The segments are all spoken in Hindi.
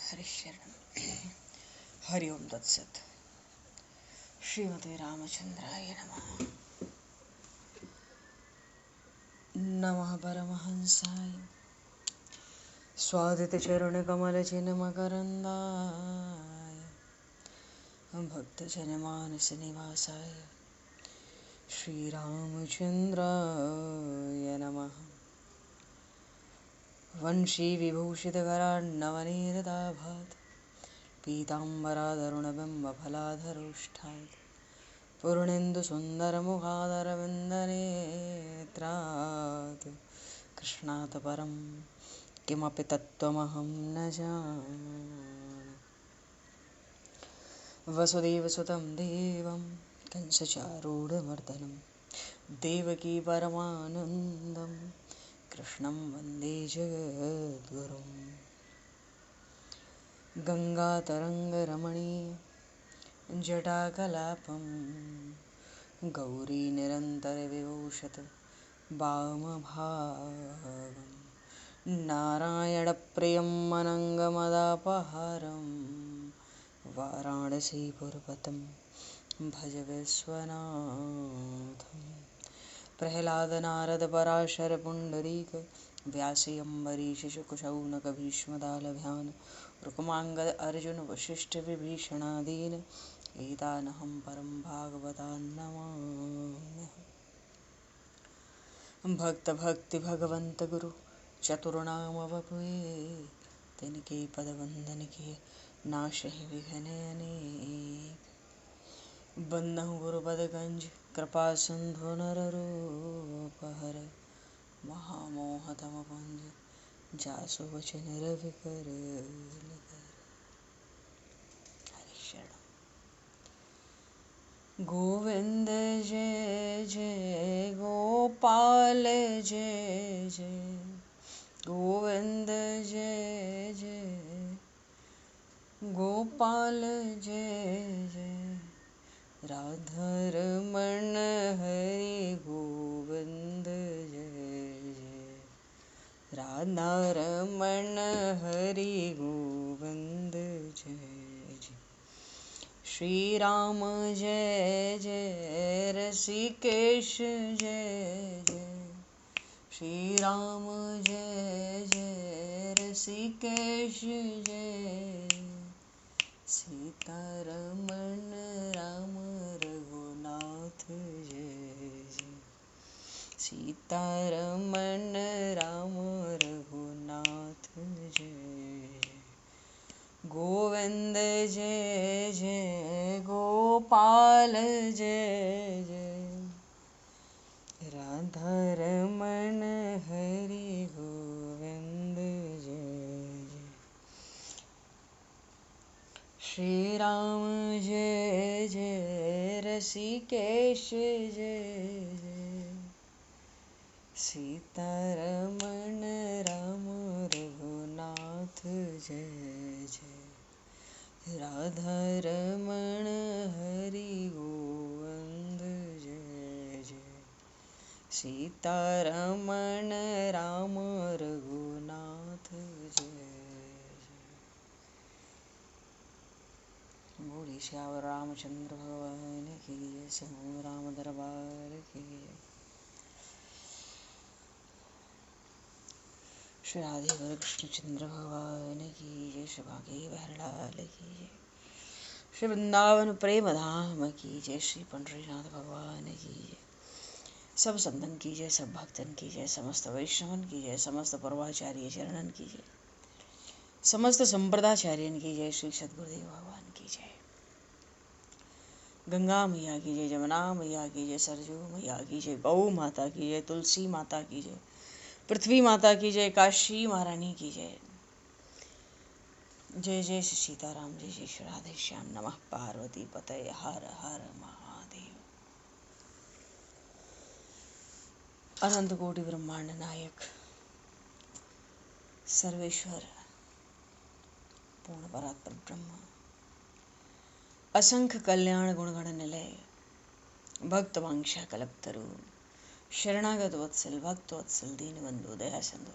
हरिशरण हरि ओम तत्सत। श्रीमते रामचंद्राय नमः। नमः परमहंसाय स्वादितचरणकमलचिन्मकरन्दाय भक्तजनमानसनिवासाय श्रीरामचन्द्राय नमः। वंशीविभूषितकरान्नवनीरदाभात् पीताम्बराधरुणबिम्बफलाधरोष्ठात् पूर्णेन्दुसुन्दरमुखादरविन्दनेत्रात् कृष्णात् परं किमपि तत्त्वमहं न जाने। वसुदेवसुतं देवं कंसचारूढमर्दनं देवकी परमानन्दं कृष्णं वन्दे जगद्गुरुं। गङ्गातरङ्गरमणीय जटाकलापं गौरीनिरन्तरविभूषत वामभागं नारायणप्रियं अनङ्गमदापहारं वाराणसीपुरपतं भज विश्वनाथं। प्रह्लादनारदपराशरपुण्डरीक व्यासि अम्बरीशशुकशौनकभीष्मदालभ्यान् रुक्माङ्गद अर्जुन वसिष्ठविभीषणादीन् एतानहं परं भागवतान् नमाम्यहम्। भक्त भक्ति भगवंत गुरु चतुर्नाम वपुए तिनके पद वंदन किए नाशहि विघ्न अनेक। बन्नहु गुरुपद गंज कृपा सिंधु नररूप हर महामोह तम पुंज जासु वचन रवि कर। गोविंद जय जय गोपाल जय जय गोविंद जय जय गोपाल जय जय राधारमण हरि गोविंद जय जय राधारमण हरि गोविंद जय जय। श्री राम जय जय ऋषिकेश जय जय श्री राम जय जय ऋषिकेश जय सीतारमण राम रघुनाथ जय जय सीतारमण राम रघुनाथ जय जय। गोविंद जय जय गोपाल जय जय राधारमण हरि गोविंद जय जय। श्री राम जय जय ऋषिकेश जय जय सीतारमण राम रघुनाथ जय जय राधारमण हरि गोविंद जय जय सीतारमण राम रघुनाथ जय जय। बोले श्याम रामचंद्र भगवान की जय। समूह राम दरबार की जय। श्री राधे कृष्णचंद्र भगवान की जय। श्री भागे बहरलाल की जय। श्री वृंदावन प्रेम धाम की जय। श्री पंडरीनाथ भगवान की जय। सब संतन की जय, सब भक्तन की जय, समस्त वैष्णवन की जय, समस्त पूर्वाचार्य चरणन की जय, समस्त संप्रदाचार्यन की जय। श्री सद्गुरुदेव भगवान की जय। गंगा मैया की जय, जमुना मैया की जय, सरजू मैया की जय, गौ माता की जय, तुलसी माता की जय, पृथ्वी माता की जय, काशी महारानी की जय। जय जय श्री सीताराम, जय जय श्री राधे श्याम। नमः पार्वती पतये हर हर महादेव। अनंत कोटि ब्रह्मांड नायक सर्वेश्वर पूर्ण परात्पर ब्रह्म असंख्य कल्याण गुणगण निलय भक्त वांछा कल्पतरु शरणागत वत्सल भक्त वत्सल दीनबंधु दया सिंधु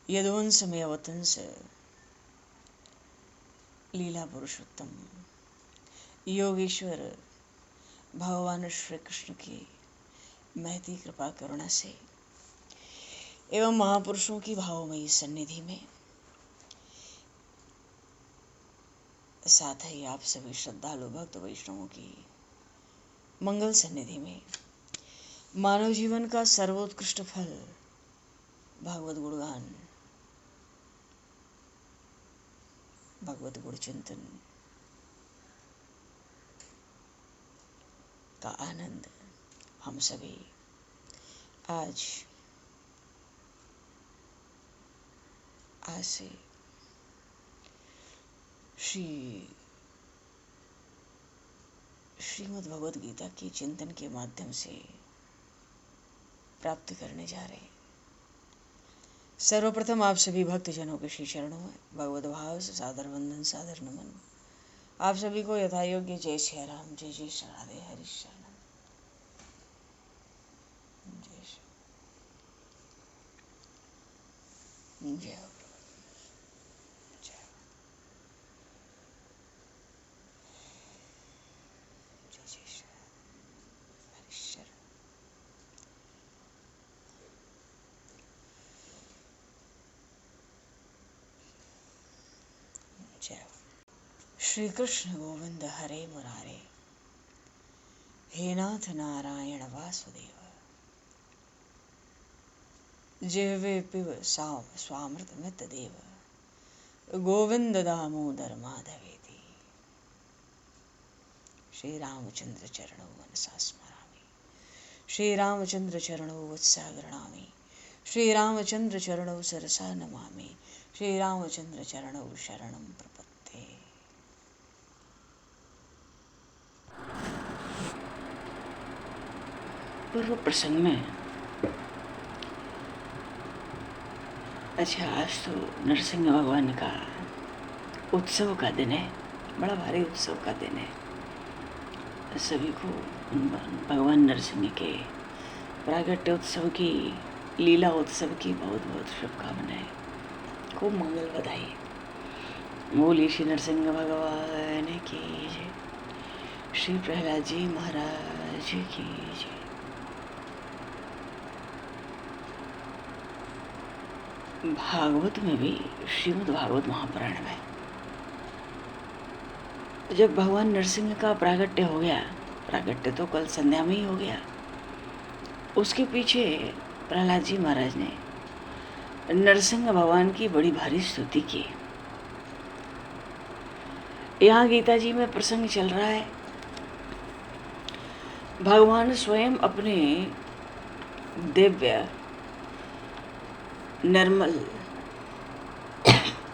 यदुवंश में अवतंस लीला पुरुषोत्तम योगेश्वर भगवान श्री कृष्ण की महती कृपा करुणा से एवं महापुरुषों की भावमयी सन्निधि में, साथ ही आप सभी श्रद्धालु भक्त वैष्णवों की मंगल सन्निधि में, मानव जीवन का सर्वोत्कृष्ट फल भागवत गुणगान, भगवत गुण चिंतन का आनंद हम सभी आज से श्रीमद् भगवद गीता के चिंतन के माध्यम से प्राप्त करने जा रहे हैं। सर्वप्रथम आप सभी भक्तजनों के श्री चरणों में भगवद भाव से सादर वंदन, सादर नमन। आप सभी को यथा योग्य जय श्री राम, जय जय श्री राधे, हरि शरणम, जय श्री जय श्री कृष्ण गोविंद हरे मुरारे, हे नाथ नारायण वासुदेव, जिह्वे पिब स्वामृतमित देव, गोविंद दामोदर माधवेति। श्री रामचंद्र चरणौ मनसा स्मरामि, श्री रामचंद्र चरणौ वत्सा गृह्णामि, श्री रामचंद्र चरणौ सरसा नमामि, श्री रामचंद्र चरणौ शरणं प्रपद्ये। पूर्व प्रसंग में, अच्छा आज तो नरसिंह भगवान का उत्सव का दिन है, बड़ा भारी उत्सव का दिन है। सभी को भगवान नरसिंह के प्रागट्य उत्सव की, लीला उत्सव की बहुत बहुत शुभकामनाएं, खूब मंगल बधाई। बोली श्री नरसिंह भगवान की जय, श्री प्रहलाद जी महाराज की जय। भागवत में भी, श्रीमद् भागवत महापुराण में, जब भगवान नरसिंह का प्रागट्य हो गया, प्रागट्य तो कल संध्या में ही हो गया, उसके पीछे प्रहलाद जी महाराज ने नरसिंह भगवान की बड़ी भारी स्तुति की। यहाँ गीता जी में प्रसंग चल रहा है, भगवान स्वयं अपने दिव्य, निर्मल,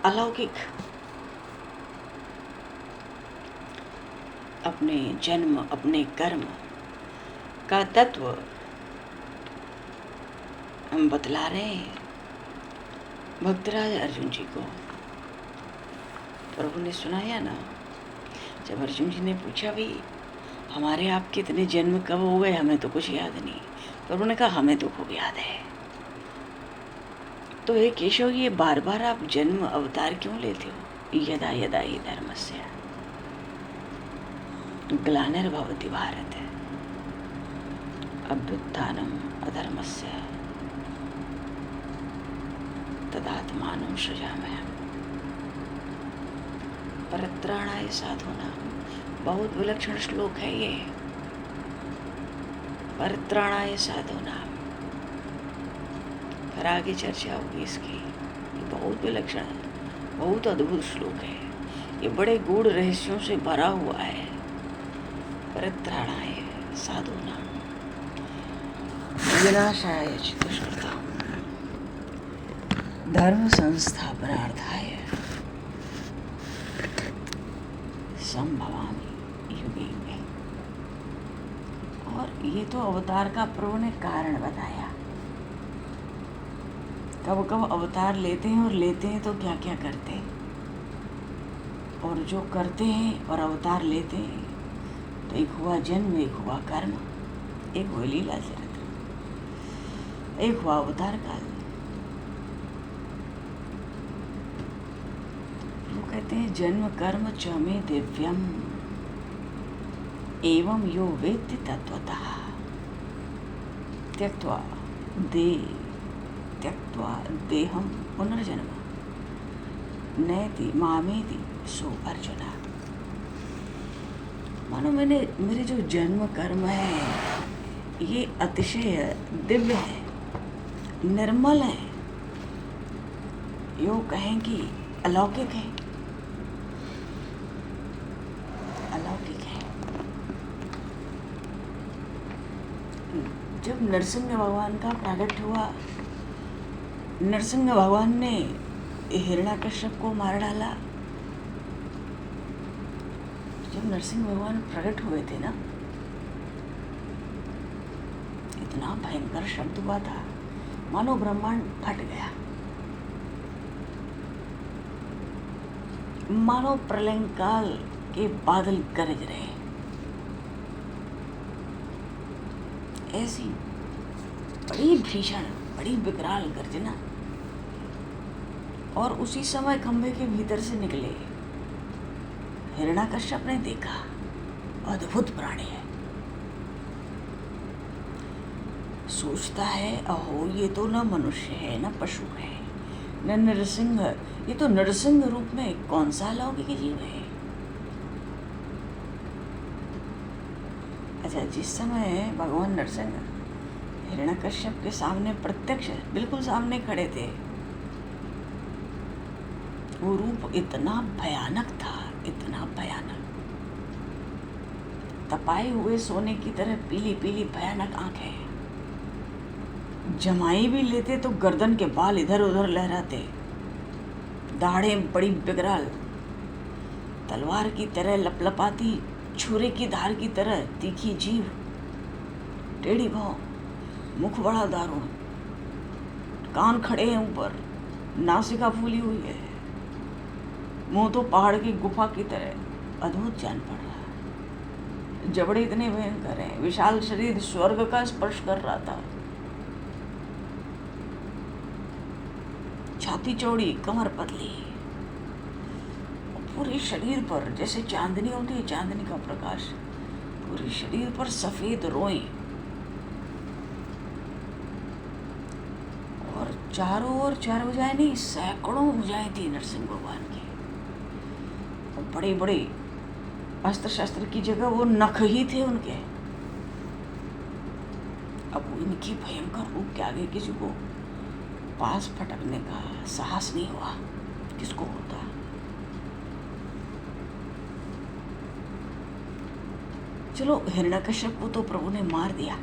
अलौकिक अपने जन्म, अपने कर्म का तत्व हम बतला रहे हैं भक्तराज अर्जुन जी को। प्रभु ने सुनाया ना, जब अर्जुन जी ने पूछा भी हमारे आपके इतने जन्म कब हो गए, हमें तो कुछ याद नहीं। प्रभु ने कहा हमें तो खूब याद है। तो हे केशव, ये बार बार आप जन्म अवतार क्यों लेते हो? यदा यदा हि धर्मस्य ग्लानिर्भवति भारत अभ्युत्थानम् अधर्मस्य तदात्मानं सृजाम्यहम्। परित्राणाय साधूनां, बहुत विलक्षण श्लोक है ये। परित्राणाय साधूनां, फिर आगे चर्चा होगी इसकी। ये बहुत विलक्षण, बहुत अद्भुत श्लोक है। ये बड़े गूढ़ रहस्यों से भरा हुआ है। परित्राणाय साधूनां विनाशाय च दुष्कृतां धर्म संस्थापनार्थाय संभवामि युगे युगे। और ये तो अवतार का प्रभु ने कारण बताया, कब कब अवतार लेते हैं और लेते हैं तो क्या क्या करते हैं, और जो करते हैं और अवतार लेते हैं तो एक हुआ जन्म, एक हुआ कर्म, एक हुआ लीला चरित्र, एक हुआ अवतार काल। वो कहते कहते हैं जन्म कर्म च मे दिव्यम एवं यो वेत्ति तत्वतः त्यक्त्वा देहम पुनर्जन्म नैति मामेति सो अर्जुना। मानो मेरे जो जन्म कर्म है ये अतिशय दिव्य है, निर्मल है, यो कहें कि अलौकिक है, अलौकिक है। जब नरसिंह भगवान का प्राकट्य हुआ, नरसिंह भगवान ने हिरण्याकश्यप को मार डाला। जब नरसिंह भगवान प्रकट हुए थे ना, इतना भयंकर शब्द हुआ था, मानो ब्रह्मांड फट गया, मानो प्रलयकाल के बादल गरज रहे। ऐसी बड़ी भीषण, बड़ी विकराल गर्जना। और उसी समय खंभे के भीतर से निकले। हिरण्याकश्यप ने देखा, अद्भुत प्राणी है। सोचता है, अहो ये तो न मनुष्य है, न पशु है, न नरसिंह, ये तो नरसिंह रूप में कौन सा अलौकिक जीव है। अच्छा, जिस समय भगवान नरसिंह हिरण्याकश्यप के सामने प्रत्यक्ष बिल्कुल सामने खड़े थे, वो रूप इतना भयानक था, इतना भयानक। तपाए हुए सोने की तरह पीली पीली भयानक आंखें, जमाई भी लेते तो गर्दन के बाल इधर उधर लहराते, दाढ़ें बड़ी विकराल, तलवार की तरह लपलपाती, छुरे की धार की तरह तीखी जीभ, टेढ़ी भौं, मुख बड़ा दारुण, कान खड़े हैं ऊपर, नासिका फूली हुई है, मुंह तो पहाड़ की गुफा की तरह अद्भुत जान पड़ रहा है। जबड़े इतने भयंकर हैं, विशाल शरीर स्वर्ग का स्पर्श कर रहा था। छाती चौड़ी, कमर पतली, पूरे शरीर पर जैसे चांदनी होती है, चांदनी का प्रकाश, पूरे शरीर पर सफेद रोएं, और चारों ओर, चार भुजाएं नहीं, सैकड़ों भुजाएं थी नरसिंह भगवान की। और बड़े बड़े अस्त्र शस्त्र की जगह वो नख ही थे उनके। अब उनकी भयंकर रूप के आगे किसी को पास फटकने का साहस नहीं हुआ। किसको होता? चलो, हिरण्याकश्यप को तो प्रभु ने मार दिया,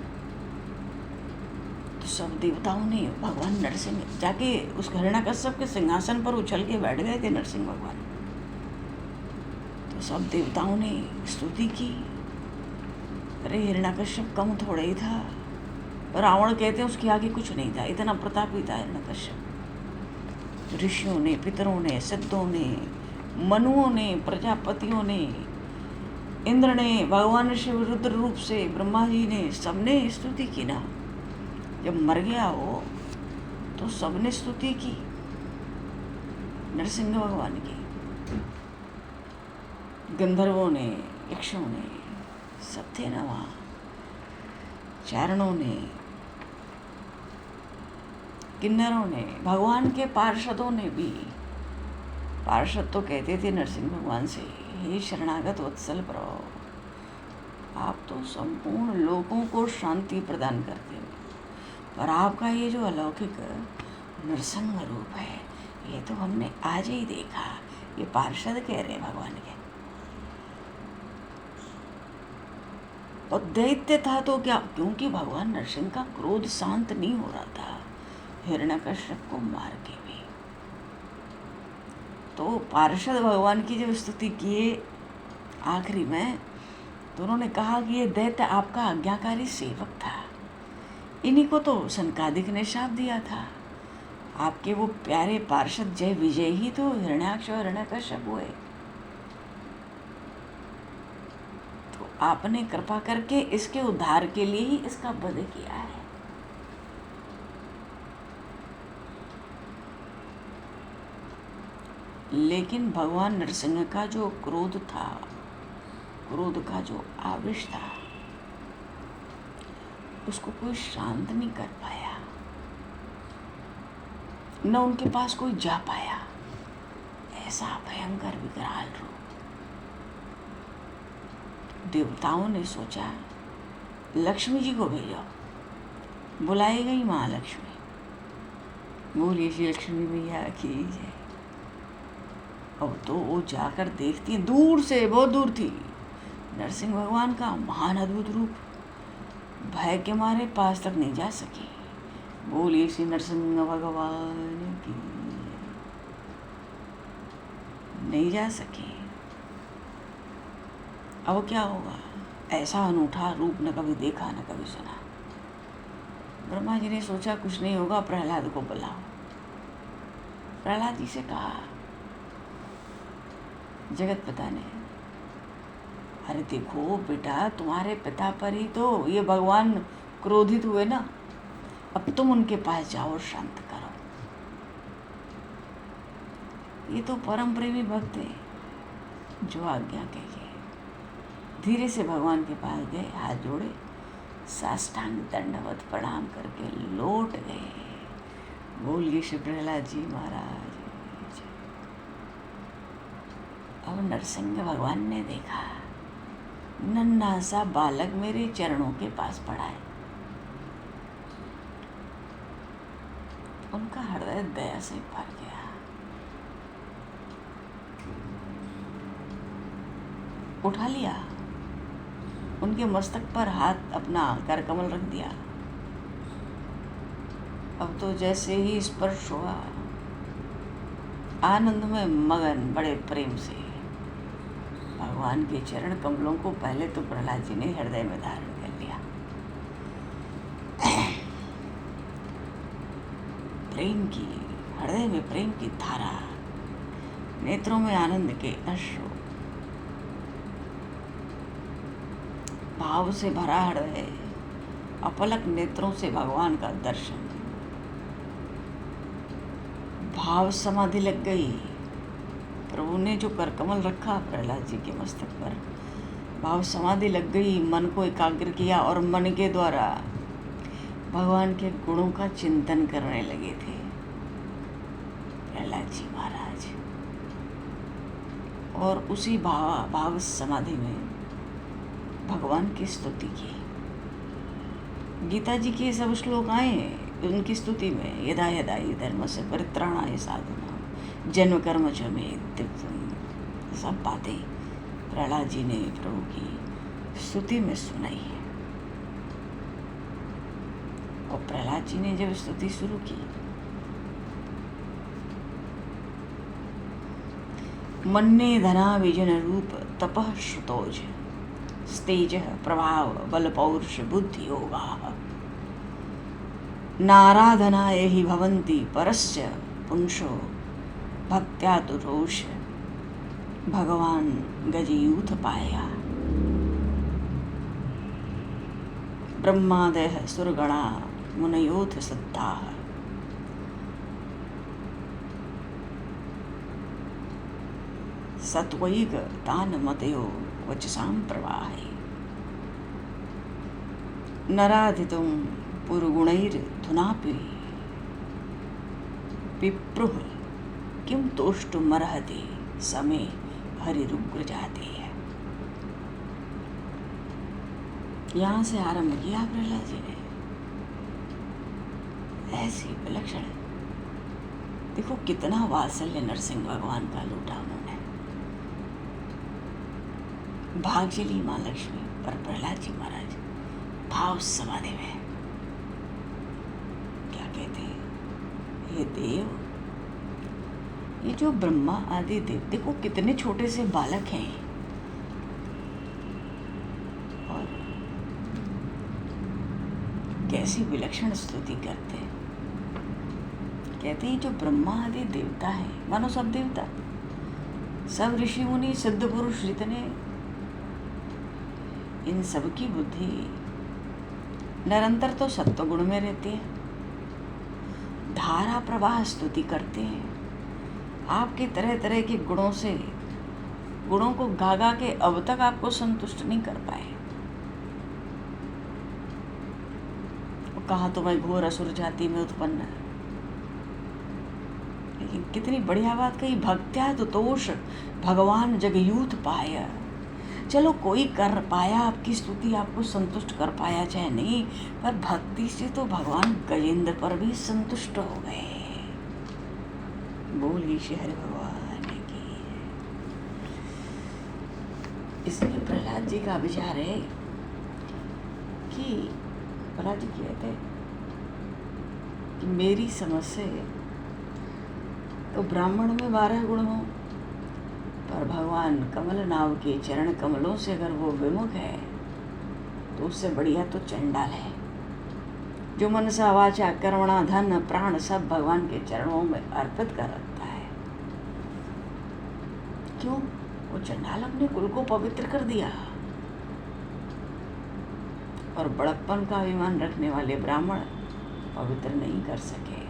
तो सब देवताओं ने भगवान नरसिंह जाके उस हिरण्याकश्यप के सिंहासन पर उछल के बैठ गए थे नरसिंह भगवान। तो सब देवताओं ने स्तुति की। अरे हिरण्याकश्यप कम थोड़ा ही था, रावण कहते हैं उसके आगे कुछ नहीं था, इतना प्रतापी था हिरण्याकश्यप। ऋषियों ने, पितरों ने, सिद्धों ने, मनुओं ने, प्रजापतियों ने, इंद्र ने, भगवान शिव रुद्र रूप से ब्रह्मा जी ने, सबने स्तुति की ना। जब मर गया वो तो सबने स्तुति की नरसिंह भगवान की। गंधर्वों ने, यक्षों ने, सब थे ना वहाँ, चारणों ने, किन्नरों ने, भगवान के पार्षदों ने भी। पार्षद तो कहते थे नरसिंह भगवान से, हे शरणागत वत्सल प्रभु, आप तो संपूर्ण लोगों को शांति प्रदान करते हो, पर आपका ये जो अलौकिक नरसिंह रूप है, ये तो हमने आज ही देखा। ये पार्षद कह रहे हैं भगवान के। और दैत्य था तो क्या, क्योंकि भगवान नरसिंह का क्रोध शांत नहीं हो रहा था हिरण्याकश्यप को मार के भी। तो पार्षद भगवान की जब स्तुति किए आखिरी में, तो उन्होंने कहा कि ये दैत्य आपका आज्ञाकारी सेवक था, इन्हीं को तो सनकादिक ने शाप दिया था। आपके वो प्यारे पार्षद जय विजय ही तो हिरण्याक्ष और हिरण्याकश्यप हुए। तो आपने कृपा करके इसके उद्धार के लिए ही इसका वध किया है। लेकिन भगवान नरसिंह का जो क्रोध था, क्रोध का जो आवेश था, उसको कोई शांत नहीं कर पाया, न उनके पास कोई जा पाया। ऐसा भयंकर विकराल रूप। देवताओं ने सोचा लक्ष्मी जी को भेजो, बुलाई गई माँ लक्ष्मी। बोलिए श्री लक्ष्मी मैया की जय। अब तो वो जाकर देखती है, दूर से, बहुत दूर थी, नरसिंह भगवान का महान अद्भुत रूप। भय के मारे पास तक नहीं जा सकी। बोलिए श्री नरसिंह भगवान की, नहीं जा सकी। अब क्या होगा? ऐसा अनूठा रूप न कभी देखा न कभी सुना। ब्रह्मा जी ने सोचा कुछ नहीं होगा, प्रहलाद को बुलाओ। प्रहलाद जी से कहा, जगत पिता ने, अरे देखो बेटा, तुम्हारे पिता पर ही तो ये भगवान क्रोधित हुए ना, अब तुम उनके पास जाओ और शांत करो। ये तो परम प्रेमी भक्त है, जो आज्ञा कहिए। धीरे से भगवान के पास गए, हाथ जोड़े, साष्टांग दंडवत प्रणाम करके लौट गए। बोलिए श्री प्रहलाद जी महाराज। अब नरसिंह भगवान ने देखा नन्हा सा बालक मेरे चरणों के पास पड़ा है। उनका हृदय दया से भर गया। उठा लिया, उनके मस्तक पर हाथ अपना कर कमल रख दिया। अब तो जैसे ही स्पर्श हुआ, आनंद में मगन बड़े प्रेम से भगवान के चरण कमलों को पहले तो प्रहलाद जी ने हृदय में धारण कर लिया। प्रेम की, हृदय में प्रेम की धारा, नेत्रों में आनंद के अश्रु, भाव से भरा हृदय, अपलक नेत्रों से भगवान का दर्शन। भाव समाधि लग गई। प्रभु ने जो करकमल रखा प्रहलाद जी के मस्तक पर, भाव समाधि लग गई। मन को एकाग्र किया और मन के द्वारा भगवान के गुणों का चिंतन करने लगे थे प्रहलाद जी महाराज। और उसी भाव समाधि में भगवान की स्तुति की। गीता जी के सब श्लोक आए उनकी स्तुति में, यदा यदा हि धर्मस्य परित्राणाय साधूनां जन्म कर्म च मे दिव्यम्। सब बातें प्रहलाद जी ने प्रभु की स्तुति में सुनाई है। और प्रहलाद जी ने जब स्तुति शुरू की, मन्ने धना विजन रूप तपः श्रुतोज स्तेज प्रभाव बल पौरुष बुद्धि योगा नाराधनाय हि भवन्ति परस्य पुंसो भक्त्या दुरोष भगवान गजयूथ पाया। ब्रह्मादयः सुरगणा मुनयोथ सिद्धाः सत्वैक तान मतयो वचसां प्रवाहे नराधितुं पुरुगुणैर्धुनापि पिप्रुः किं तोष्टुमर्हति समे हरिरुग्र जाते हैं। यहाँ से आरंभ किया प्रहलाद जी ने। ऐसी विलक्षण, देखो कितना वात्सल्य नरसिंह भगवान का लूटा उन्होंने। भाग चली माँ लक्ष्मी, पर प्रहलाद जी महाराज भाव समाधि में क्या कहते हैं, ये देव, ये जो ब्रह्मा आदि देव, देखो कितने छोटे से बालक हैं और कैसी विलक्षण स्तुति करते हैं। कहते हैं जो ब्रह्मा आदि देवता है, मानो सब देवता, सब ऋषि मुनि सिद्ध पुरुष जितने, इन सब की बुद्धि निरंतर तो सत्व गुण में रहती है। धारा प्रवाह स्तुति करते हैं, आपके तरह तरह के गुणों को गा के अब तक आपको संतुष्ट नहीं कर पाए। कहा तो मैं घोर असुर जाति में उत्पन्न, लेकिन कितनी बढ़िया बात कही, भक्त्या तो तोष भगवान जगयूथ पाया। चलो कोई कर पाया, आपकी स्तुति आपको संतुष्ट कर पाया चाहे नहीं, पर भक्ति से तो भगवान गजेंद्र पर भी संतुष्ट हो गए। बोली श्री हरि भगवान की। इसलिए प्रहलाद जी का विचार है कि प्रहलाद जी कहते कि मेरी समझ से तो ब्राह्मण में 12 गुण हो, पर भगवान कमल नाव के चरण कमलों से अगर वो विमुख है तो उससे बढ़िया तो चंडाल है, जो मनसा वाचा कर्मणा धन प्राण सब भगवान के चरणों में अर्पित कर रखता है। क्यों? वो चंडाल अपने कुल को पवित्र कर दिया, और बड़प्पन का अभिमान रखने वाले ब्राह्मण पवित्र नहीं कर सके।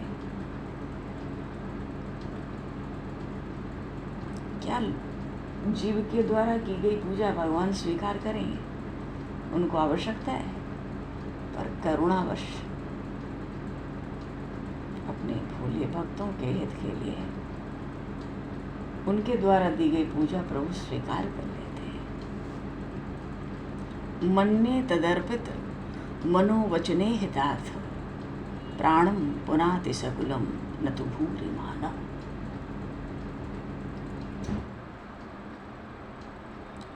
क्या जीव के द्वारा की गई पूजा भगवान स्वीकार करेंगे? उनको आवश्यकता है, पर करुणावश अपने भोले भक्तों के हित के लिए उनके द्वारा दी गई पूजा प्रभु स्वीकार कर लेते हैं। मन्ये तदर्पित मनोवचने हितार्थ प्राणम पुनाति सकुलम न तु भूरि मानव।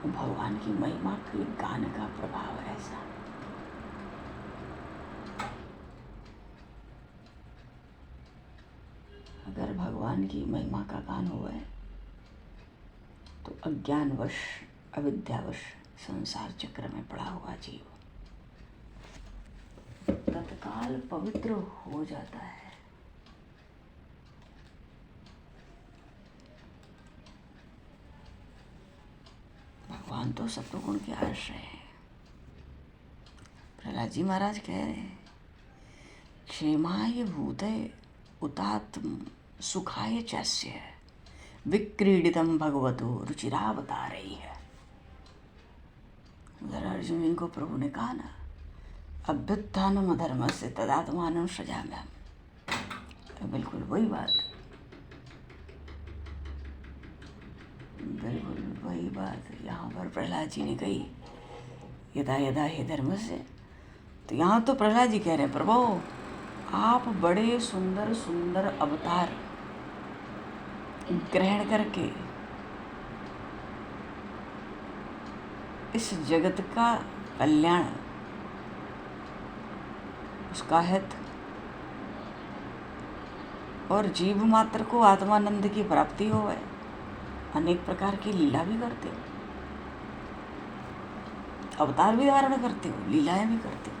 भगवान की महिमा के गान का प्रभाव ऐसा। अगर भगवान की महिमा का गान हुआ है तो अज्ञानवश अविद्यावश संसार चक्र में पड़ा हुआ जीव तत्काल पवित्र हो जाता है। भगवान तो सत्वगुण के आश्रय है। प्रहलाद जी महाराज कह रहे हैं, क्षेमाय भूते उतात्म सुखाय चस्य विक्रीडितम भगवतो रुचिरावतारैः है। उधर अर्जुन जी को प्रभु ने कहा ना, अभ्युत्थानम अधर्मस्य तदात्मानं सृजाम्यहम्। बिल्कुल वही बात, बिल्कुल वही बात यहाँ पर प्रहलाद जी ने कही, यदा यदा हे धर्मस्य। तो यहाँ तो प्रहलाद जी कह रहे हैं, प्रभु आप बड़े सुंदर सुंदर अवतार ग्रहण करके इस जगत का कल्याण, उसका हित और जीव मात्र को आत्मानंद की प्राप्ति हो, अनेक प्रकार की लीला भी करते हो, अवतार भी धारण करते हो, लीलाएं भी करते हो।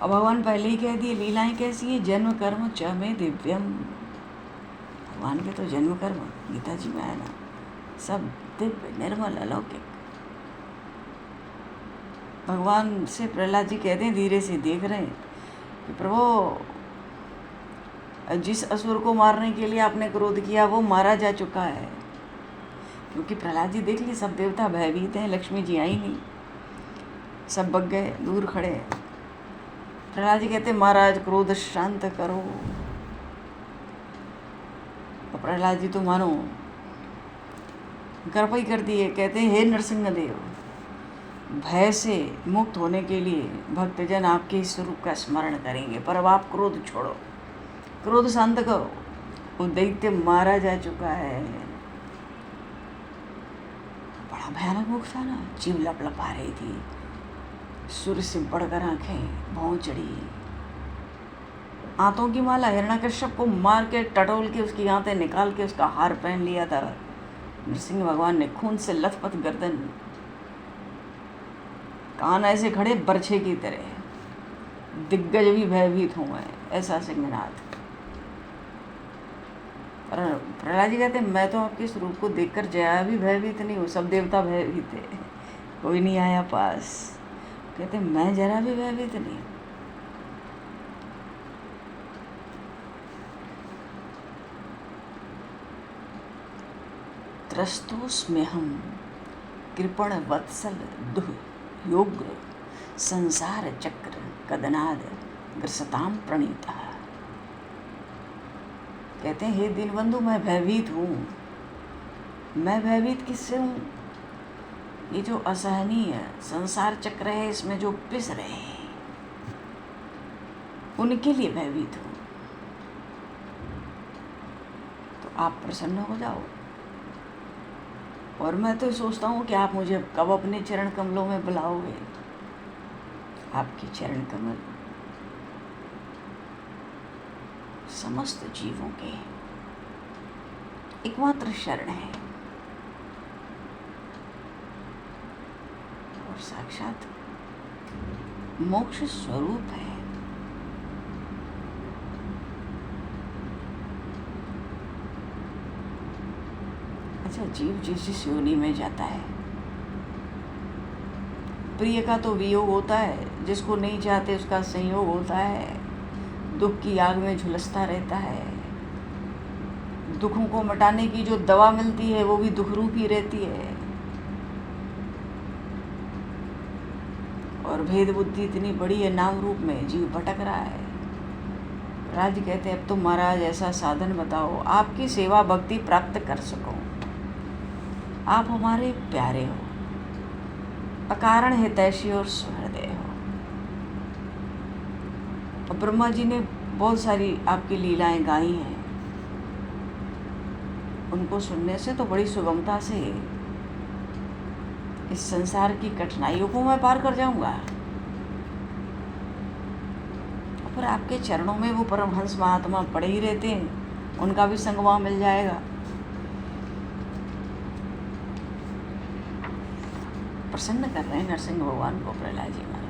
अब भगवान पहले ही कह दिए लीलाएं कैसी है, जन्म कर्म च में दिव्यम। भगवान के तो जन्म कर्म गीता जी में आया ना, सब दिव्य निर्मल अलौकिक। भगवान से प्रहलाद जी कहते हैं, धीरे से देख रहे हैं कि प्रभु जिस असुर को मारने के लिए आपने क्रोध किया वो मारा जा चुका है। क्योंकि प्रहलाद जी देख लिए सब देवता भयभीत हैं, लक्ष्मी जी आई नहीं, सब बग गए, दूर खड़े। प्रहलाद जी कहते महाराज क्रोध शांत करो। तो प्रहलाद जी तो मानो कृपा ही कर दिए, कहते हैं हे नरसिंहदेव, भय से मुक्त होने के लिए भक्तजन आपके स्वरूप का स्मरण करेंगे, पर अब आप क्रोध छोड़ो, क्रोध शांत करो। वो दैत्य मारा जा चुका है। बड़ा भयानक मुख था ना, जीव लपलपा रही थी, सूर्य से बढ़कर आंखें, भौं चढ़ी, आंतों की माला। हिरण्यकश्यप को मार के टटोल के उसकी आंतें निकाल के उसका हार पहन लिया था नरसिंह भगवान ने, खून से लथपथ गर्दन, कान ऐसे खड़े बरछे की तरह, दिग्गज भी भयभीत हुए, ऐसा सिंहनाद। प्रहलाद जी कहते मैं तो आपके स्वरूप को देखकर जया भी भयभीत नहीं हूँ, सब देवता भयभीत थे, कोई नहीं आया पास। कहते मैं जरा भी भयभीत नहीं। त्रस्तोस्म्यहं कृपण वत्सल दुह योग्र संसार चक्र कदनाद ग्रसताम प्रणीता। कहते हैं, हे दीनबंधु, मैं भयभीत हूँ। मैं भयभीत किससे हूँ? ये जो असहनीय संसार चक्र है, इसमें जो पिस रहे हैं, उनके लिए भयभीत हूँ। तो आप प्रसन्न हो जाओ। और मैं तो सोचता हूँ कि आप मुझे कब अपने चरण कमलों में बुलाओगे। आपके चरण कमल समस्त जीवों के एकमात्र शरण है और साक्षात मोक्ष स्वरूप है। अच्छा, जीव जिस जिस योनि में जाता है, प्रिय का तो वियोग होता है, जिसको नहीं चाहते उसका संयोग होता है, दुख की आग में झुलसता रहता है। दुखों को मिटाने की जो दवा मिलती है वो भी दुख रूप ही रहती है। और भेद बुद्धि इतनी बड़ी है, नाम रूप में जीव भटक रहा है। राज कहते हैं, अब तो महाराज ऐसा साधन बताओ आपकी सेवा भक्ति प्राप्त कर सको। आप हमारे प्यारे हो, अकारण हितैषी और सुहृदय हो। और ब्रह्मा जी ने बहुत सारी आपकी लीलाएं गाई हैं। उनको सुनने से तो बड़ी सुगमता से इस संसार की कठिनाइयों को मैं पार कर जाऊंगा। पर आपके चरणों में वो परमहंस महात्मा पड़े ही रहते हैं, उनका भी संग वहाँ मिल जाएगा। प्रसन्न कर रहे हैं नरसिंह भगवान को प्रहलाद जी महाराज।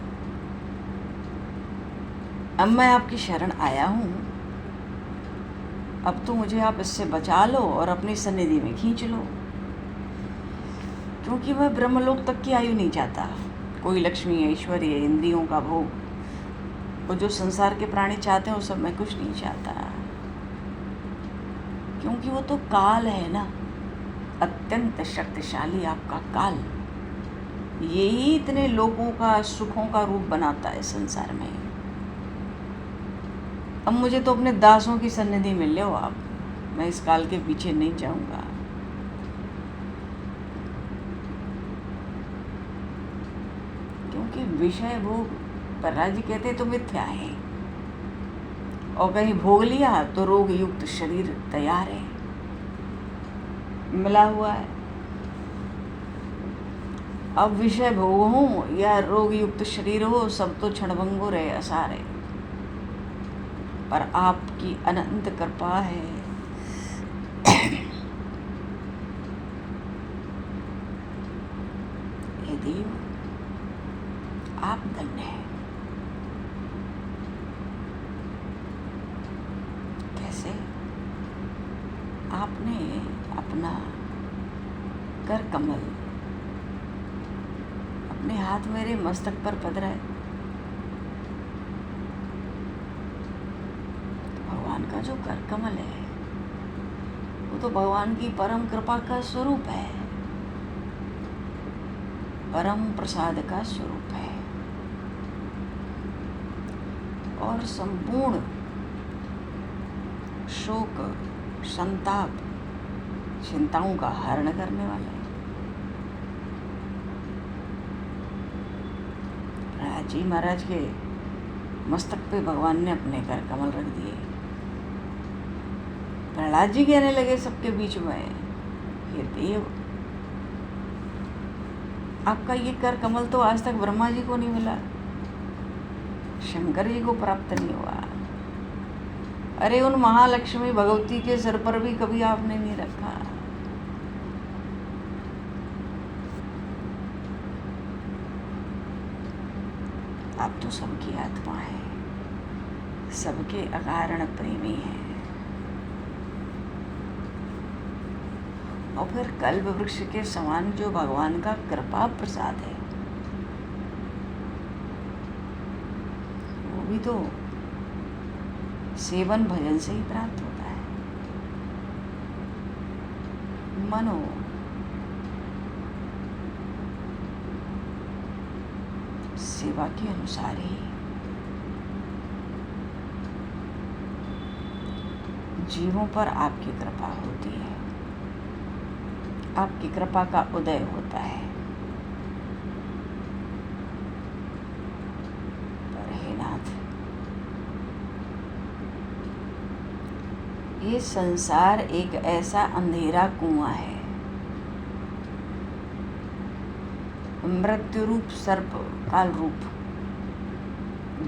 अब मैं आपकी शरण आया हूँ, अब तो मुझे आप इससे बचा लो और अपनी सन्निधि में खींच लो, क्योंकि मैं ब्रह्मलोक तक की आयु नहीं चाहता। कोई लक्ष्मी ऐश्वर्य इंद्रियों का भोग, वो जो संसार के प्राणी चाहते हैं वो सब मैं कुछ नहीं चाहता, क्योंकि वो तो काल है ना, अत्यंत शक्तिशाली आपका काल। यही इतने लोगों का सुखों का रूप बनाता है संसार में। अब मुझे तो अपने दासों की सन्निधि मिल लो आप, मैं इस काल के पीछे नहीं जाऊंगा। क्योंकि विषय भोग, प्रहलाद जी कहते तो मिथ्या है, और कहीं भोग लिया तो रोग युक्त शरीर तैयार है, मिला हुआ है। अब विषय भोग हो या रोग युक्त शरीर हो, सब तो क्षणभंगुर है, असार है। पर आपकी अनंत कृपा है। हे देव, आप धन्य हैं। कैसे? आपने अपना कर कमल अपने हाथ मेरे मस्तक पर पधराए। भगवान का जो कर कमल है वो तो भगवान की परम कृपा का स्वरूप है, परम प्रसाद का स्वरूप है, और संपूर्ण शोक संताप चिंताओं का हरण करने वाला है। प्रहलाद जी महाराज के मस्तक पे भगवान ने अपने कर कमल रख दिए। प्रहलाद जी कहने लगे सबके बीच में, हे देव, आपका ये कर कमल तो आज तक ब्रह्मा जी को नहीं मिला, शंकर जी को प्राप्त नहीं हुआ। अरे उन महालक्ष्मी भगवती के सिर पर भी कभी आपने नहीं रखा। आप तो सबकी आत्मा है, सबके अकारण प्रेमी है। और फिर कल्प वृक्ष के समान जो भगवान का कृपा प्रसाद है, वो भी तो सेवन भजन से ही प्राप्त होता है। मनो सेवा के अनुसार ही जीवों पर आपकी कृपा होती है, आपकी कृपा का उदय होता है। पर हे नाथ, ये संसार एक ऐसा अंधेरा कुआं है, मृत्यु रूप सर्प काल रूप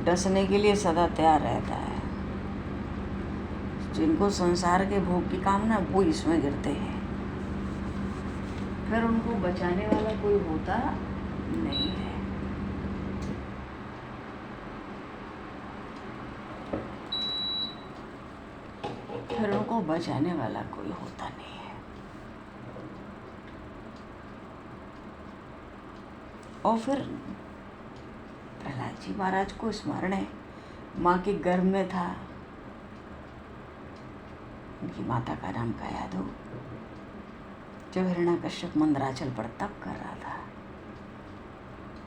डसने के लिए सदा तैयार रहता है। जिनको संसार के भोग की कामना, वो इसमें गिरते हैं, फिर उनको बचाने वाला कोई होता नहीं है। फिर उनको बचाने वाला कोई होता नहीं है। और फिर प्रहलाद जी महाराज को स्मरण है, माँ के गर्भ में था, उनकी माता का नाम कायाधु, जब हिरण्यकश्यप मंदराचल पर तप कर रहा था,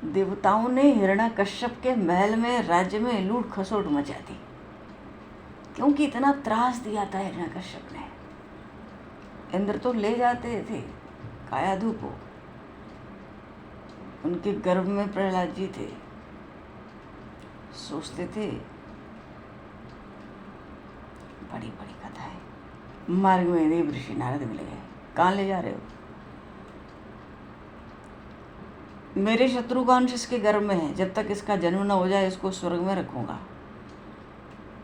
देवताओं ने हिरण्यकश्यप के महल में, राज्य में लूट खसोट मचा दी, क्योंकि इतना त्रास दिया था हिरण्यकश्यप ने। इंद्र तो ले जाते थे कायाधु को, उनके गर्भ में प्रहलाद जी थे, सोचते थे बड़ी बड़ी कथा है। मार्ग में देव ऋषि नारद मिल गए, कहाँ ले जा रहे हो? मेरे शत्रु का अंश इसके गर्भ में है, जब तक इसका जन्म न हो जाए इसको स्वर्ग में रखूंगा,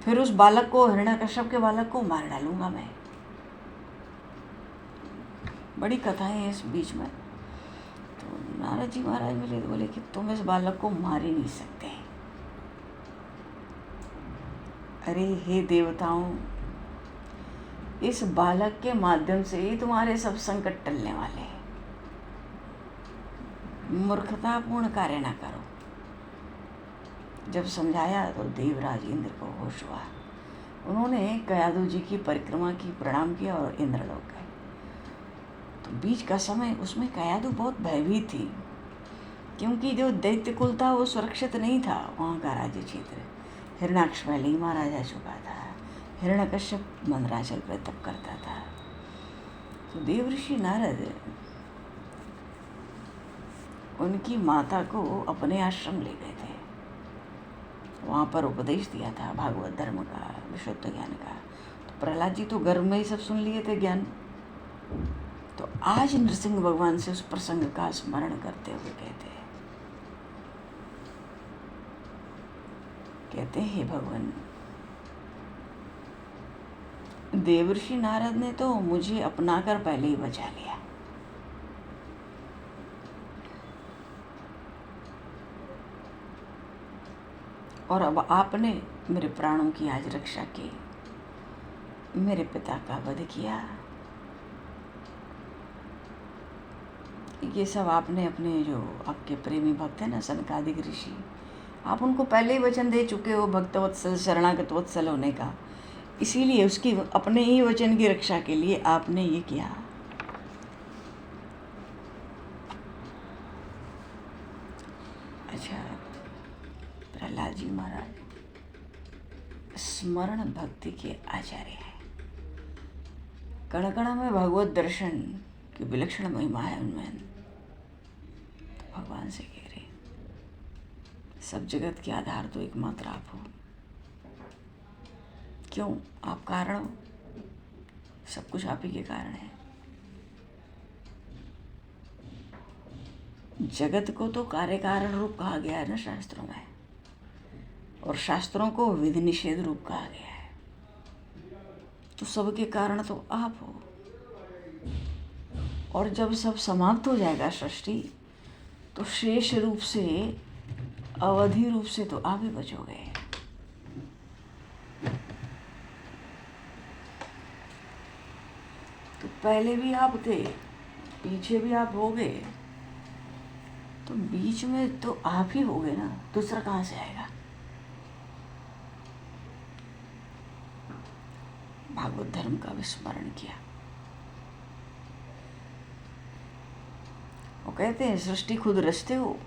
फिर उस बालक को, हिरण्यकश्यप के बालक को मार डालूंगा मैं। बड़ी कथाएं हैं इस बीच में। तो नारद जी महाराज मिले तो बोले कि तुम इस बालक को मार ही नहीं सकते। अरे हे देवताओं, इस बालक के माध्यम से ही तुम्हारे सब संकट टलने वाले हैं। मूर्खतापूर्ण कार्य ना करो। जब समझाया तो देवराज इंद्र को होश हुआ। उन्होंने कायाधु जी की परिक्रमा की, प्रणाम किया और इंद्रलोक गए। तो बीच का समय उसमें कायाधु बहुत भयभीत थी, क्योंकि जो दैत्य कुल था वो सुरक्षित नहीं था। वहाँ का राज्य क्षेत्र हिरण्याक्ष पहले ही मारा जा चुका था। हिरण्यकश्यप मंदराचल पर तप करता था। तो देवऋषि नारद उनकी माता को अपने आश्रम ले गए थे। वहाँ पर उपदेश दिया था भागवत धर्म का, विशुद्ध ज्ञान का। तो प्रहलाद जी तो गर्भ में ही सब सुन लिए थे ज्ञान। तो आज नृसिंह भगवान से उस प्रसंग का स्मरण करते हुए कहते हैं, भगवान, देवर्षि नारद ने तो मुझे अपनाकर पहले ही बचा लिया। और अब आपने मेरे प्राणों की आज रक्षा की, मेरे पिता का वध किया। ये सब आपने अपने जो आपके प्रेमी भक्त हैं ना, सनकादिक ऋषि, आप उनको पहले ही वचन दे चुके हो भक्तवत्सल, शरणागत वत्सल होने का। इसीलिए उसकी, अपने ही वचन की रक्षा के लिए आपने ये किया। अच्छा, प्रहलाद जी महाराज स्मरण भक्ति के आचार्य हैं। कण में भगवत दर्शन की विलक्षण महिमा है उनमें। तो भगवान से कह रहे, सब जगत के आधार तो एकमात्र आप हो। क्यों? आप कारण हो, सब कुछ आप ही के कारण है। जगत को तो कार्य कारण रूप कहा गया है ना शास्त्रों में, और शास्त्रों को विधि निषेध रूप कहा गया है। तो सबके कारण तो आप हो। और जब सब समाप्त हो जाएगा सृष्टि, तो शेष रूप से, अवधि रूप से तो आप ही बचोगे। तो पहले भी आप थे, पीछे भी आप होगे, तो बीच में तो आप ही होगे ना, दूसरा कहाँ से आएगा? भागवत धर्म का विस्मरण किया। वो कहते हैं सृष्टि खुद रचते हो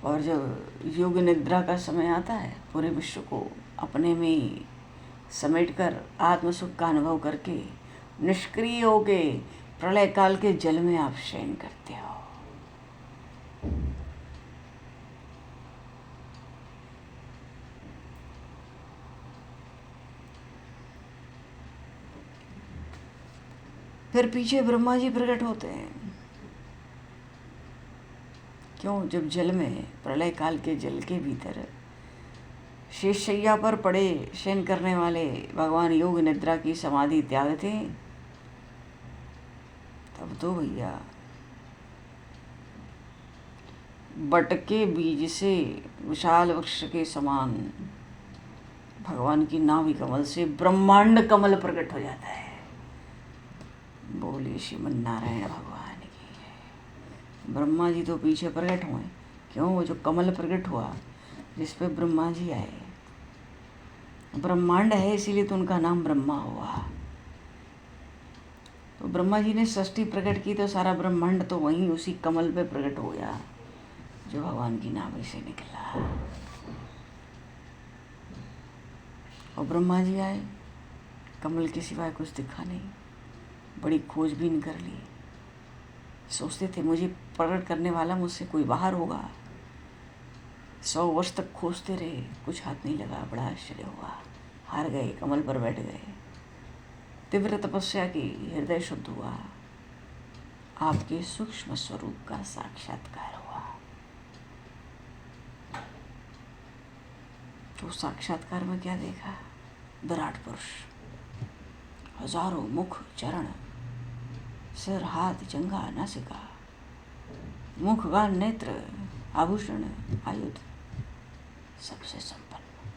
और जब योग निद्रा का समय आता है, पूरे विश्व को अपने में समेटकर आत्मसुख का अनुभव करके निष्क्रिय होके प्रलय काल के जल में आप शयन करते हो। फिर पीछे ब्रह्मा जी प्रकट होते हैं। क्यों? जब जल में, प्रलय काल के जल के भीतर शेषशैया पर पड़े शयन करने वाले भगवान योग निद्रा की समाधि त्यागते, तब तो भैया बट के बीज से विशाल वृक्ष के समान भगवान की नाभि कमल से ब्रह्मांड कमल प्रकट हो जाता है। बोले श्रीमन नारायण भगवान की। ब्रह्मा जी तो पीछे प्रकट हुए। क्यों? वो जो कमल प्रकट हुआ जिस पे ब्रह्मा जी आए, ब्रह्मांड है, इसीलिए तो उनका नाम ब्रह्मा हुआ। तो ब्रह्मा जी ने सृष्टि प्रकट की तो सारा ब्रह्मांड तो वहीं उसी कमल पे प्रकट हो गया जो भगवान की नाभि से निकला। और ब्रह्मा जी आए, कमल के सिवाय कुछ दिखा नहीं। बड़ी खोजबीन कर ली, सोचते थे मुझे प्रकट करने वाला मुझसे कोई बाहर होगा। 100 वर्ष तक खोजते रहे, कुछ हाथ नहीं लगा। बड़ा आश्चर्य हुआ, हार गए, कमल पर बैठ गए। तीव्र तपस्या की, हृदय शुद्ध हुआ, आपके सूक्ष्म स्वरूप का साक्षात्कार हुआ। तो साक्षात्कार में क्या देखा? विराट पुरुष, हजारों मुख, चरण, सिर, हाथ, जंघा, नासिका, मुख, गाल, नेत्र, आभूषण, आयुध, सबसे संपन्न।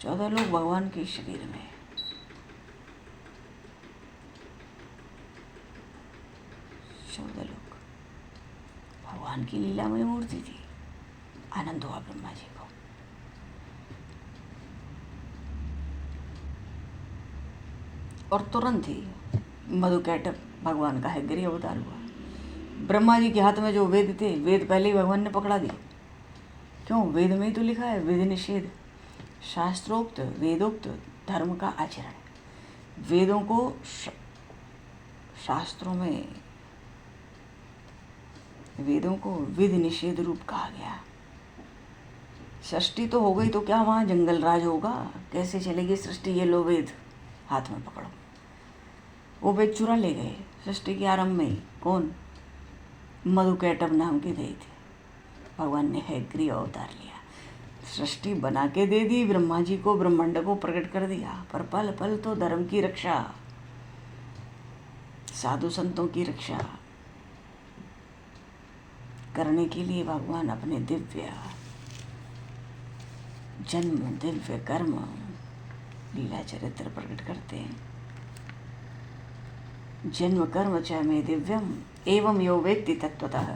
14 लोग भगवान के शरीर में। लोग भगवान की लीलामय मूर्ति थी। आनंद हुआ ब्रह्मा जी को। और तुरंत ही मधुकैटभ भगवान का हैग्रीव अवतार हुआ। ब्रह्मा जी के हाथ में जो वेद थे, वेद पहले ही भगवान ने पकड़ा दिए। क्यों? वेद में ही तो लिखा है, वेद निषेध, शास्त्रोक्त वेदोक्त धर्म का आचरण। वेदों को शास्त्रों में, वेदों को विधि निषेध रूप कहा गया। सृष्टि तो हो गई तो क्या वहाँ जंगल राज होगा? कैसे चलेगी सृष्टि? ये लो वेद हाथ में पकड़ो। वो वेद चुरा ले गए सृष्टि के आरंभ में ही। कौन? मधुकैटभ नाम के देव थे। भगवान ने हैग्रीव अवतार लिया, सृष्टि बना के दे दी ब्रह्मा जी को, ब्रह्मांड को प्रकट कर दिया। पर पल पल तो धर्म की रक्षा, साधु संतों की रक्षा करने के लिए भगवान अपने दिव्य जन्म, दिव्य कर्म, लीला चरित्र प्रकट करते हैं। जन्म कर्म च मे दिव्यम एवं यो वेत्ति तत्वतः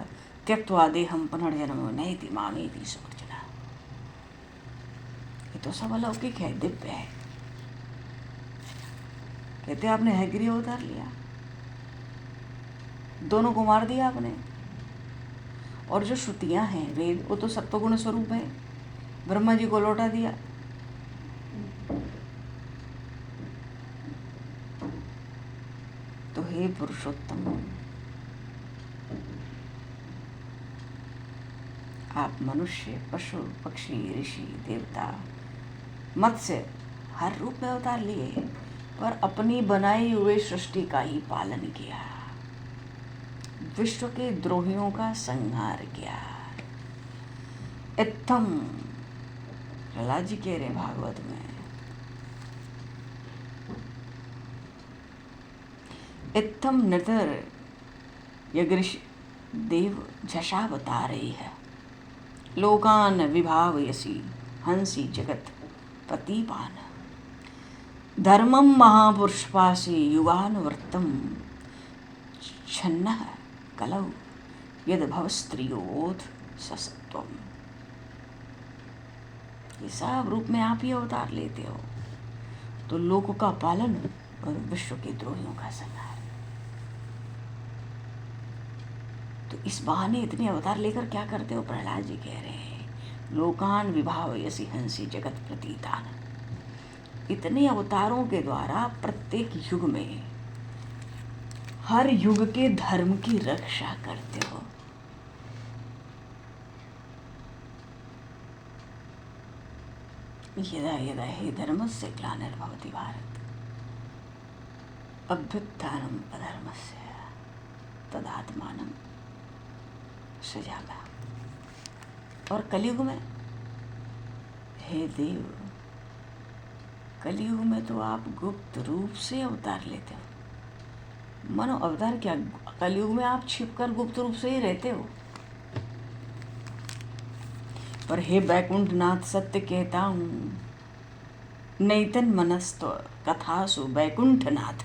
त्यक्त्वा देहं पुनर्जन्म नैति मामेति सुवर्चना। ये तो सब अलौकिक है, दिव्य है। कहते आपने हैग्रीव अवतार लिया, दोनों को मार दिया आपने। और जो श्रुतियां हैं, वेद, वो तो सत्वगुण स्वरूप है, ब्रह्मा जी को लौटा दिया। तो हे पुरुषोत्तम, आप मनुष्य, पशु, पक्षी, ऋषि, देवता, मत्स्य हर रूप में अवतार लिए, पर अपनी बनाई हुई सृष्टि का ही पालन किया, विश्व के द्रोहियों का संहार किया। इत्थम प्रहलाद जी कह रहे भागवत में, इत्थम नृतर यगृष देव झषावतारे है लोकान विभावयसी हंसी जगत पतिपान धर्मम महापुरुषपासी युगानुवर्तम छन्नः कलौ यद भव स्त्रियोध ससत्वम। ये सब रूप में आप ही अवतार लेते हो, तो लोक का पालन और विश्व के द्रोहियों का संहार। तो इस बहाने इतने अवतार लेकर क्या करते हो? प्रहलाद जी कह रहे हैं, लोकान विभावयसि हंसी जगत प्रतीतान। इतने अवतारों के द्वारा प्रत्येक युग में हर युग के धर्म की रक्षा करते हो। यदा यदा हि धर्मस्य ग्लानिर्भवति भारत अभ्युत्थानम् अधर्मस्य तदात्मानं सृजाम्यहम्। और कलयुग में, हे देव, कलयुग में तो आप गुप्त रूप से अवतार लेते हो। मानो अवतार क्या, कलयुग में आप छिपकर गुप्त रूप से ही रहते हो। पर हे बैकुंठ नाथ, सत्य कहता हूँ, नैतन मनस्तो कथासु बैकुंठ नाथ।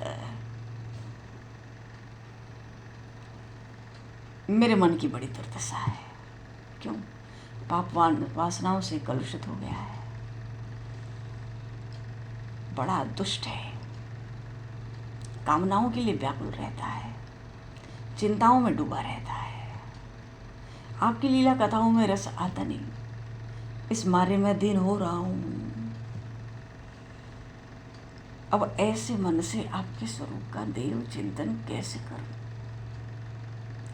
मेरे मन की बड़ी दुर्दशा है। क्यों? पाप वासनाओं से कलुषित हो गया है, बड़ा दुष्ट है, कामनाओं के लिए व्याकुल रहता है, चिंताओं में डूबा रहता है। आपकी लीला कथाओं में रस आता नहीं। इस मारे में दीन हो रहा हूँ। अब ऐसे मन से आपके स्वरूप का देव चिंतन कैसे करूं?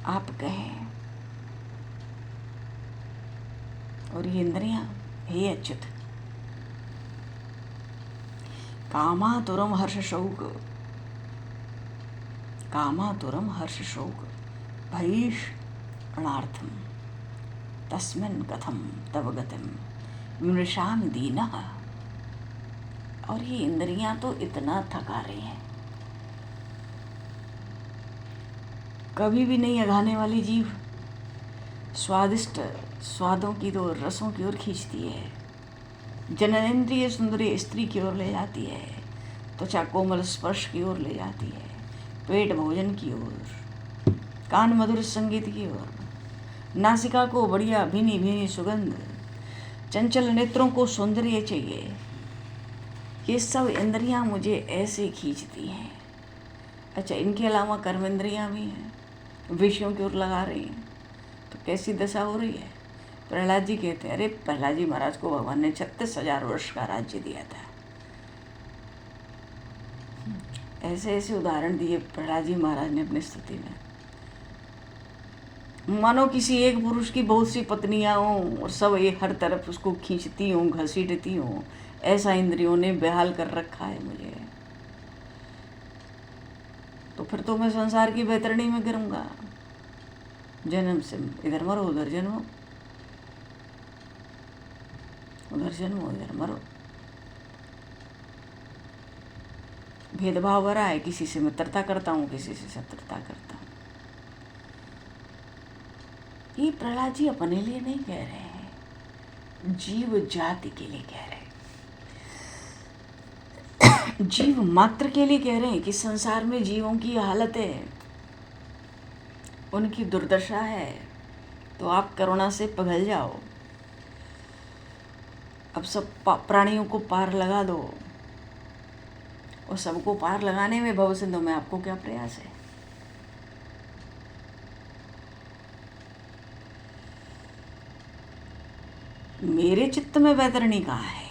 आप कहें, और ये इंद्रियां, हे अच्युत, कामातुरम हर्ष शौक, कामातुरम हर्ष शौक भैषणार्थम तस्मिन् कथम तव गतिम विमृशामि दीनः। और ये इंद्रियां तो इतना थका रही हैं, कभी भी नहीं अघाने वाली जीव स्वादिष्ट स्वादों की तो रसों की ओर खींचती है, जननेन्द्रिय सुंदरी स्त्री की ओर ले जाती है, त्वचा कोमल स्पर्श की ओर ले जाती है, पेट भोजन की ओर, कान मधुर संगीत की ओर, नासिका को बढ़िया भीनी भीनी सुगंध, चंचल नेत्रों को सौंदर्य चाहिए। ये सब इंद्रियां मुझे ऐसे खींचती हैं। अच्छा, इनके अलावा कर्म इंद्रियां भी हैं, विषयों की ओर लगा रही हैं, तो कैसी दशा हो रही है? प्रहलाद जी कहते हैं, अरे प्रहलाद जी महाराज को भगवान ने 36,000 वर्ष का राज्य दिया था। ऐसे ऐसे उदाहरण दिए प्रहलाद जी महाराज ने अपनी स्तुति में। मानो किसी एक पुरुष की बहुत सी पत्नियां हों और सब ये हर तरफ उसको खींचती हों, घसीटती हों। ऐसा इंद्रियों ने बेहाल कर रखा है मुझे। तो फिर तो मैं संसार की बैतरणी में गिरूंगा, जन्म से इधर मरो उधर जन्मो, उधर जन्मो इधर मरो। भेदभाव भरा है, किसी से मित्रता करता हूँ, किसी से शत्रुता करता हूँ। ये प्रहलाद जी अपने लिए नहीं कह रहे हैं, जीव जाति के लिए कह रहे हैं, जीव मात्र के लिए कह रहे हैं कि संसार में जीवों की हालत है, उनकी दुर्दशा है, तो आप करुणा से पिघल जाओ। अब सब प्राणियों को पार लगा दो, और सबको पार लगाने में भव सिंधु में आपको क्या प्रयास है? मेरे चित्त में बैतरणी कहाँ है?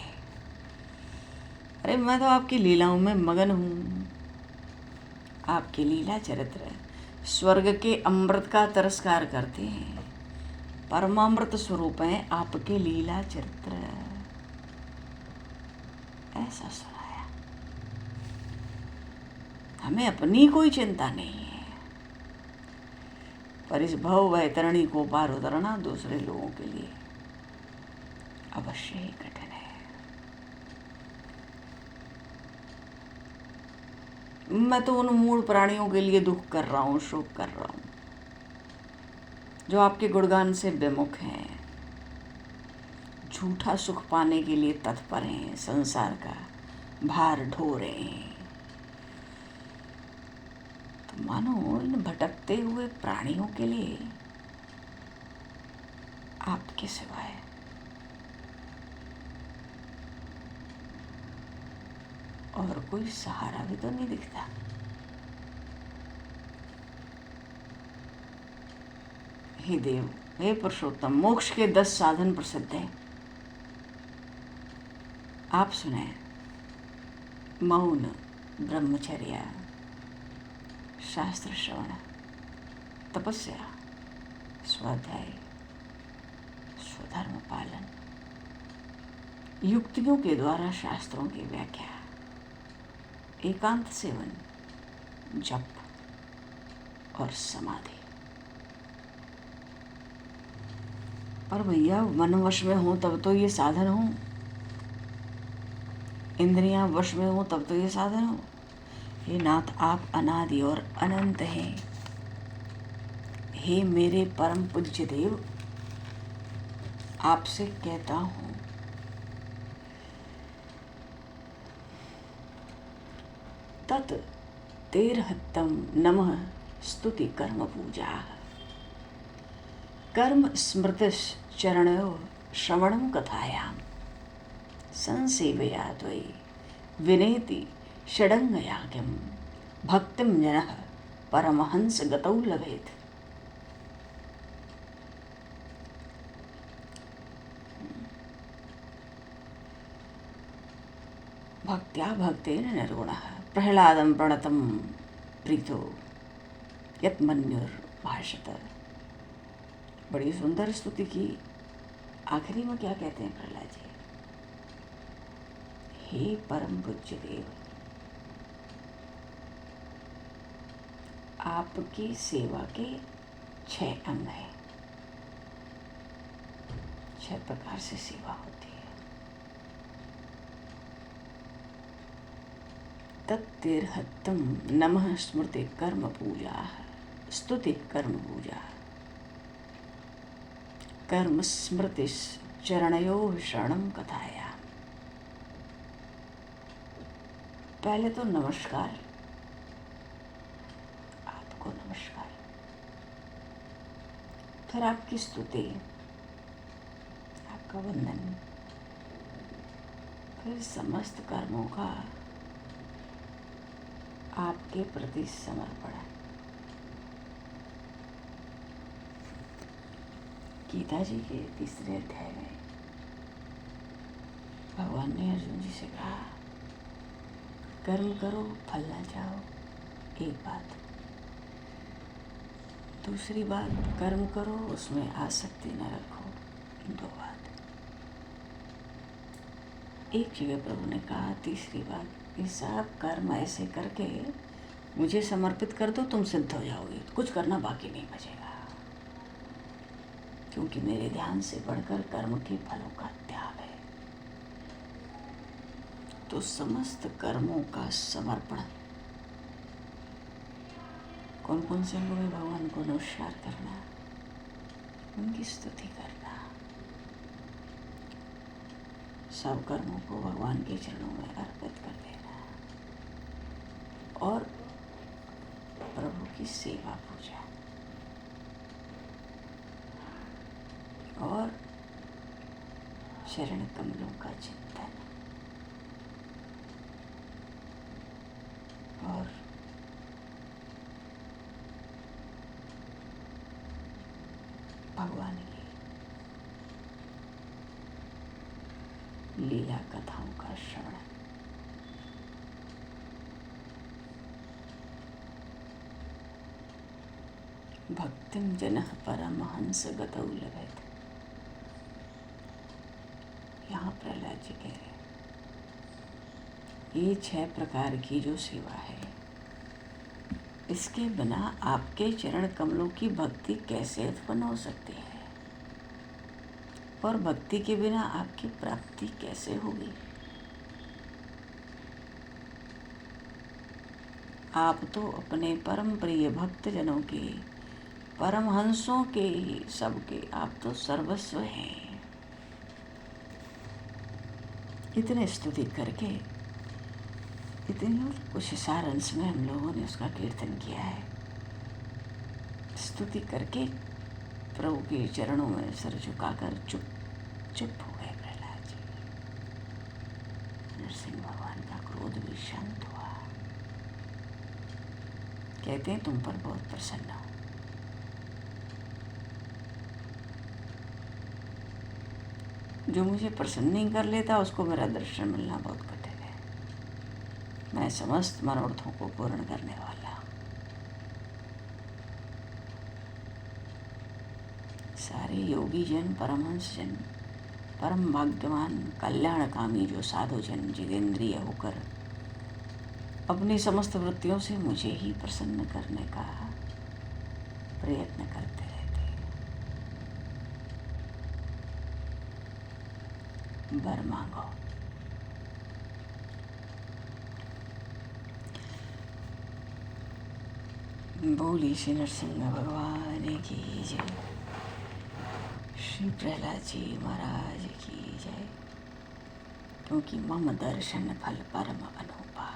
अरे मैं तो आपकी लीलाओं में मगन हूँ। आपकी लीला चरित्र स्वर्ग के अमृत का तिरस्कार करते हैं, परमामृत स्वरूप हैं आपके लीला चरित्र। ऐसा सुनाया। हमें अपनी कोई चिंता नहीं है, पर इस भव वैतरणी को पार उतरना दूसरे लोगों के लिए अवश्य ही कठिन है। मैं तो उन मूढ़ प्राणियों के लिए दुख कर रहा हूँ, शोक कर रहा हूँ, जो आपके गुणगान से विमुख हैं, झूठा सुख पाने के लिए तत्पर हैं, संसार का भार ढो रहे हैं। तो मानो इन भटकते हुए प्राणियों के लिए आपके सिवाय और कोई सहारा भी तो नहीं दिखता। हे देव, हे पुरुषोत्तम, मोक्ष के 10 साधन प्रसिद्ध हैं। आप सुने। मौन, ब्रह्मचर्य, शास्त्र श्रवण, तपस्या, स्वाध्याय, स्वधर्म पालन, युक्तियों के द्वारा शास्त्रों की व्याख्या, एकांत सेवन, जप और समाधि। पर भैया मन वश में हो तब तो ये साधन हो, इंद्रियां वश में हो तब तो ये साधन हो। हे नाथ, आप अनादि और अनंत हैं। हे मेरे परम पूज्य देव, आपसे कहता हूँ, तत् तेरहत्तम नमः स्तुति कर्म पूजा। कर्म स्मृति चरणयो श्रवणं कथायां संसेवया त्वयि विनेति षडंगयाज्ञं भक्तिं जनः परमहंस गतौ लभेत्। भक्त्या भक्तेन निर्गुणः प्रह्लादं प्रणतं प्रीतो यत्मन्युर्भाषत। बड़ी सुंदर स्तुति की। आखिरी में क्या कहते हैं प्रहलाद जी? हे परम पूज्य देव, आपकी सेवा के 6 अंग हैं। 6 प्रकार से सेवा होती है। तत्तेरहत्तम नमः स्मृति कर्म पूजा, स्तुति कर्म पूजा, कर्म स्मृति चरणयो शरणम कथाया। पहले तो नमस्कार, आपको नमस्कार, फिर आपकी स्तुति, आपका वंदन, फिर समस्त कर्मों का आपके प्रति समर्पण। गीता जी के 3 अध्याय में भगवान ने अर्जुन जी से कहा, कर्म करो फल ना चाहो, एक बात। दूसरी बात, कर्म करो उसमें आसक्ति न रखो, 2 बात। एक जगह प्रभु ने कहा, तीसरी बात, ये सब कर्म ऐसे करके मुझे समर्पित कर दो, तुम सिद्ध हो जाओगे, कुछ करना बाकी नहीं बचेगा। क्योंकि मेरे ध्यान से बढ़कर कर्म के फलों का त्याग है। तो समस्त कर्मों का समर्पण। कौन कौन से अंगों में भगवान को नमस्कार करना, उनकी स्तुति करना, सब कर्मों को भगवान के चरणों में अर्पित कर देना और प्रभु की सेवा पूजा और शरण कमलों का चिंतन और भगवान की लीला कथाओं का श्रवण। भक्तिं जनः परमहंस गतौ लभेत्। यहाँ प्रहलाद जी कह रहे, ये 6 प्रकार की जो सेवा है, इसके बिना आपके चरण कमलों की भक्ति कैसे उत्पन्न हो सकती है, और भक्ति के बिना आपकी प्राप्ति कैसे होगी। आप तो अपने परम प्रिय भक्त जनों के, परमहंसों के ही, सबके आप तो सर्वस्व हैं। इतने स्तुति करके, इतनी कुछ सारांश में हम लोगों ने उसका कीर्तन किया है। स्तुति करके प्रभु के चरणों में सर झुकाकर चुप चुप हो गए प्रहलाद जी। नरसिंह भगवान का क्रोध भी शांत हुआ। कहते हैं तुम पर बहुत प्रसन्न हो। जो मुझे प्रसन्न नहीं कर लेता उसको मेरा दर्शन मिलना बहुत कठिन है। मैं समस्त मनोरथों को पूर्ण करने वाला, सारे योगी जन, परमहंस जन, परम भाग्यवान, कल्याणकामी जो साधु जन जितेंद्रिय होकर अपनी समस्त वृत्तियों से मुझे ही प्रसन्न करने का प्रयत्न करते रहते, वर मांगो। बोली श्री नरसिंह भगवान की जय, श्री प्रहलाद जी महाराज की जय। क्योंकि मम दर्शन फल परम अनूपा,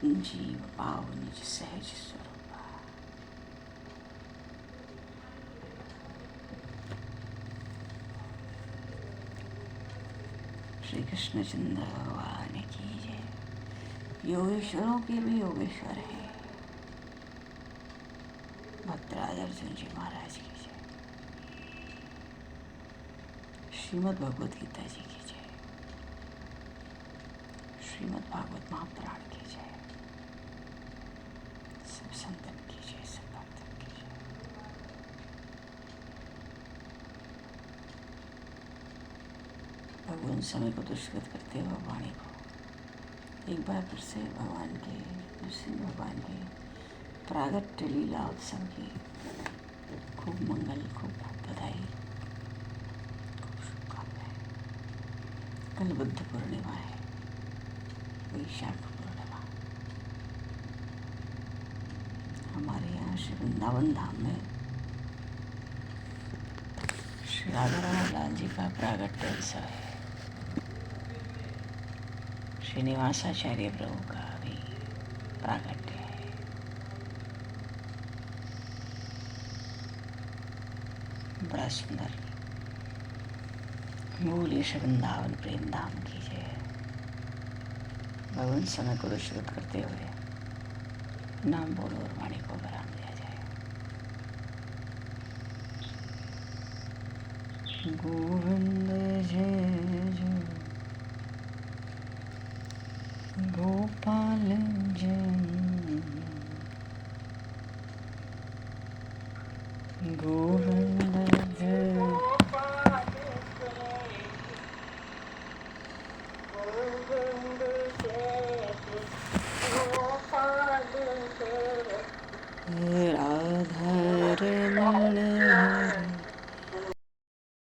जीव पाव निज सहज स्वरूपा। श्री कृष्णचंद्र भगवान की जय। योगेश्वरों के भी योगेश्वर हैं, भक्तराज अर्जुन जी महाराज की जय। श्रीमद् भगवद गीता जी की जय। श्रीमद् भागवत महापुराण की जय। सब संतन की जय, सब भक्तन की जय। भगवान समय को दुष्कृत करते हुए वाणी को एक बार फिर से भगवान के, नरसिंह भगवान के प्रागट्य लीला उत्सव की खूब मंगल, खूब खूब बधाई, खूब शुभकामनाएं। कल बुद्ध पूर्णिमा है, वैशाख पूर्णिमा। हमारे यहाँ श्री वृंदावन धाम में श्री राधा लाल जी का प्रागट्य उत्सव है। श्रीनिवासाचार्य प्रभु का भी प्रागट्य है। बड़ा सुंदर। बोलिए श्री वृंदावन प्रेम धाम की जय। भगवान समय को दुष्कृत करते हुए नाम बोलो और वाणी को विराम दिया जाए। गोविंद जय जय, गोपाल जय, गोविंद जय, राधा